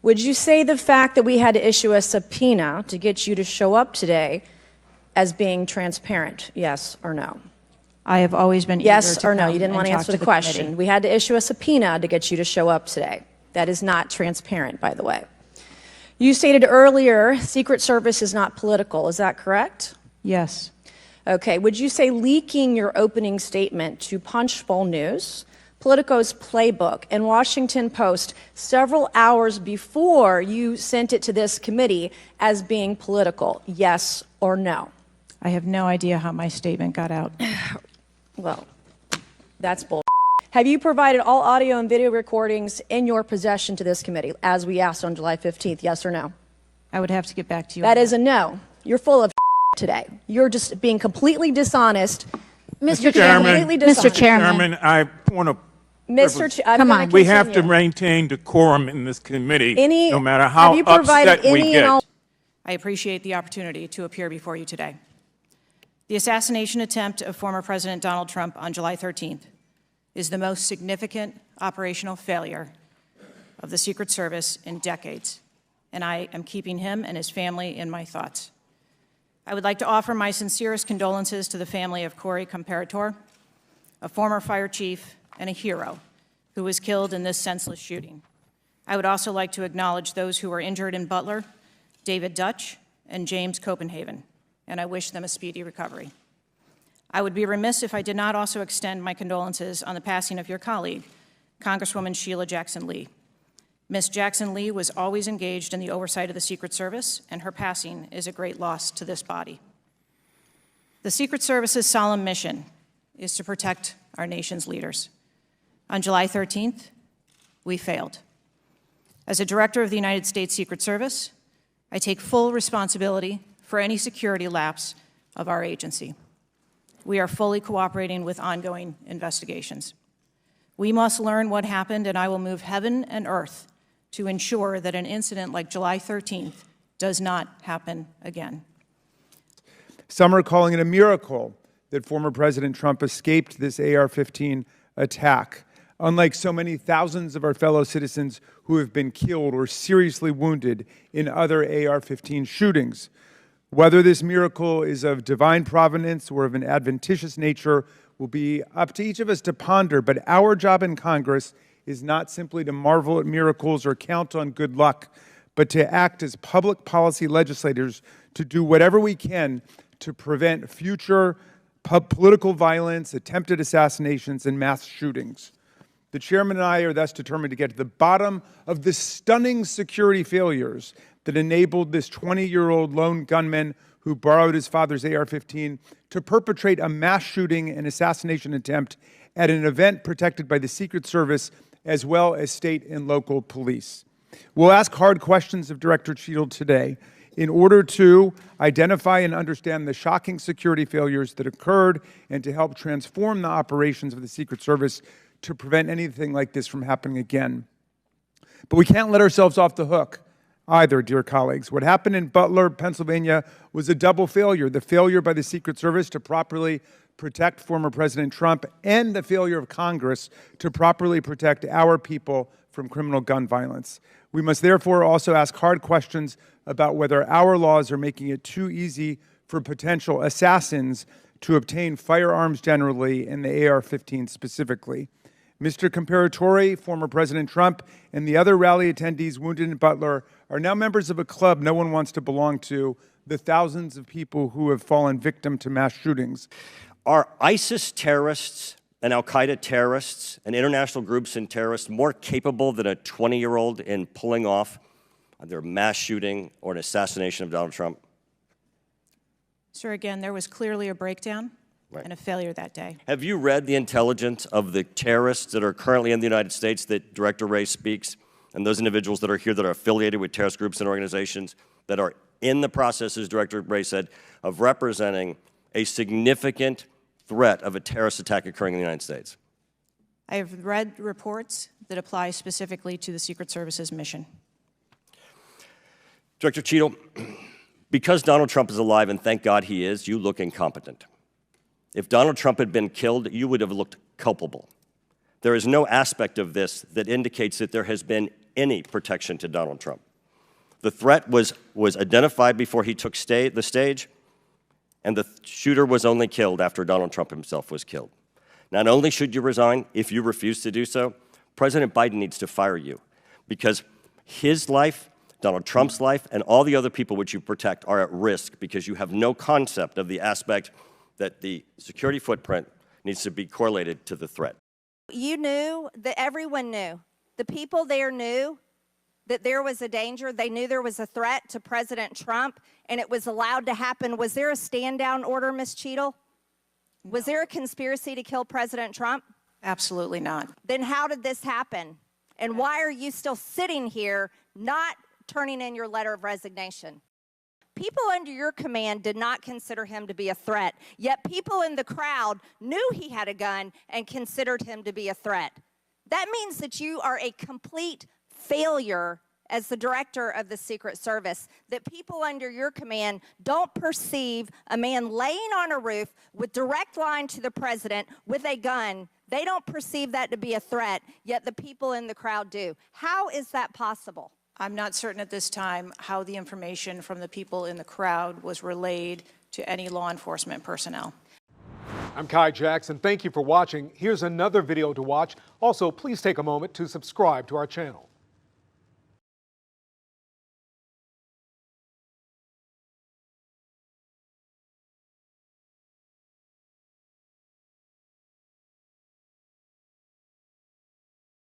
Would you say the fact that we had to issue a subpoena to get you to show up today as being transparent, yes or no? I have always been yes or no. You didn't want to answer the question. Committee. We had to issue a subpoena to get you to show up today. That is not transparent, by the way. You stated earlier, Secret Service is not political. Is that correct? Yes. Okay. Would you say leaking your opening statement to Punchbowl News, Politico's Playbook, and Washington Post several hours before you sent it to this committee as being political, yes or no? I have no idea how my statement got out. Well, that's bull. Have you provided all audio and video recordings in your possession to this committee, as we asked on July 15th, yes or no? I would have to get back to you. That is a no. You're full of today. You're just being completely dishonest. Mr. Chairman, Mr. Chairman, I want to. Come on. We have to maintain decorum in this committee, no matter how upset we get. I appreciate the opportunity to appear before you today. The assassination attempt of former President Donald Trump on July 13th is the most significant operational failure of the Secret Service in decades, and I am keeping him and his family in my thoughts. I would like to offer my sincerest condolences to the family of Corey Comparator, a former fire chief and a hero who was killed in this senseless shooting. I would also like to acknowledge those who were injured in Butler, David Dutch and James Copenhagen, and I wish them a speedy recovery. I would be remiss if I did not also extend my condolences on the passing of your colleague, Congresswoman Sheila Jackson Lee. Ms. Jackson Lee was always engaged in the oversight of the Secret Service, and her passing is a great loss to this body. The Secret Service's solemn mission is to protect our nation's leaders. On July 13th, we failed. As a director of the United States Secret Service, I take full responsibility for any security lapse of our agency. We are fully cooperating with ongoing investigations. We must learn what happened, and I will move heaven and earth to ensure that an incident like July 13th does not happen again. Some are calling it a miracle that former President Trump escaped this AR-15 attack, unlike so many thousands of our fellow citizens who have been killed or seriously wounded in other AR-15 shootings. Whether this miracle is of divine providence or of an adventitious nature will be up to each of us to ponder, but our job in Congress is not simply to marvel at miracles or count on good luck, but to act as public policy legislators to do whatever we can to prevent future political violence, attempted assassinations, and mass shootings. The chairman and I are thus determined to get to the bottom of the stunning security failures that enabled this 20-year-old lone gunman who borrowed his father's AR-15 to perpetrate a mass shooting and assassination attempt at an event protected by the Secret Service as well as state and local police. We'll ask hard questions of Director Cheatle today in order to identify and understand the shocking security failures that occurred and to help transform the operations of the Secret Service to prevent anything like this from happening again. But we can't let ourselves off the hook either, dear colleagues. What happened in Butler, Pennsylvania was a double failure: the failure by the Secret Service to properly protect former President Trump and the failure of Congress to properly protect our people from criminal gun violence. We must therefore also ask hard questions about whether our laws are making it too easy for potential assassins to obtain firearms generally and the AR-15 specifically. Mr. Comparatori, former President Trump, and the other rally attendees wounded in Butler are now members of a club no one wants to belong to, the thousands of people who have fallen victim to mass shootings. Are ISIS terrorists and al-Qaeda terrorists and international groups and terrorists more capable than a 20-year-old in pulling off either a mass shooting or an assassination of Donald Trump? Sir, again, there was clearly a breakdown and a failure that day. Have you read the intelligence of the terrorists that are currently in the United States that Director Wray speaks, and those individuals that are here that are affiliated with terrorist groups and organizations that are in the process, as Director Wray said, of representing a significant threat of a terrorist attack occurring in the United States? I have read reports that apply specifically to the Secret Service's mission. Director Cheatle, because Donald Trump is alive, and thank God he is, you look incompetent. If Donald Trump had been killed, you would have looked culpable. There is no aspect of this that indicates that there has been any protection to Donald Trump. The threat was identified before he took the stage, and the shooter was only killed after Donald Trump himself was killed. Not only should you resign, if you refuse to do so, President Biden needs to fire you, because his life, Donald Trump's life, and all the other people which you protect are at risk because you have no concept of the aspect that the security footprint needs to be correlated to the threat. You knew that everyone knew. The people there knew that there was a danger. They knew there was a threat to President Trump, and it was allowed to happen. Was there a stand-down order, Ms. Cheatle? No. Was there a conspiracy to kill President Trump? Absolutely not. Then how did this happen? And why are you still sitting here not turning in your letter of resignation? People under your command did not consider him to be a threat, yet people in the crowd knew he had a gun and considered him to be a threat. That means that you are a complete failure as the director of the Secret Service, that people under your command don't perceive a man laying on a roof with direct line to the president with a gun. They don't perceive that to be a threat, yet the people in the crowd do. How is that possible? I'm not certain at this time how the information from the people in the crowd was relayed to any law enforcement personnel. I'm Kai Jackson. Thank you for watching. Here's another video to watch. Also, please take a moment to subscribe to our channel.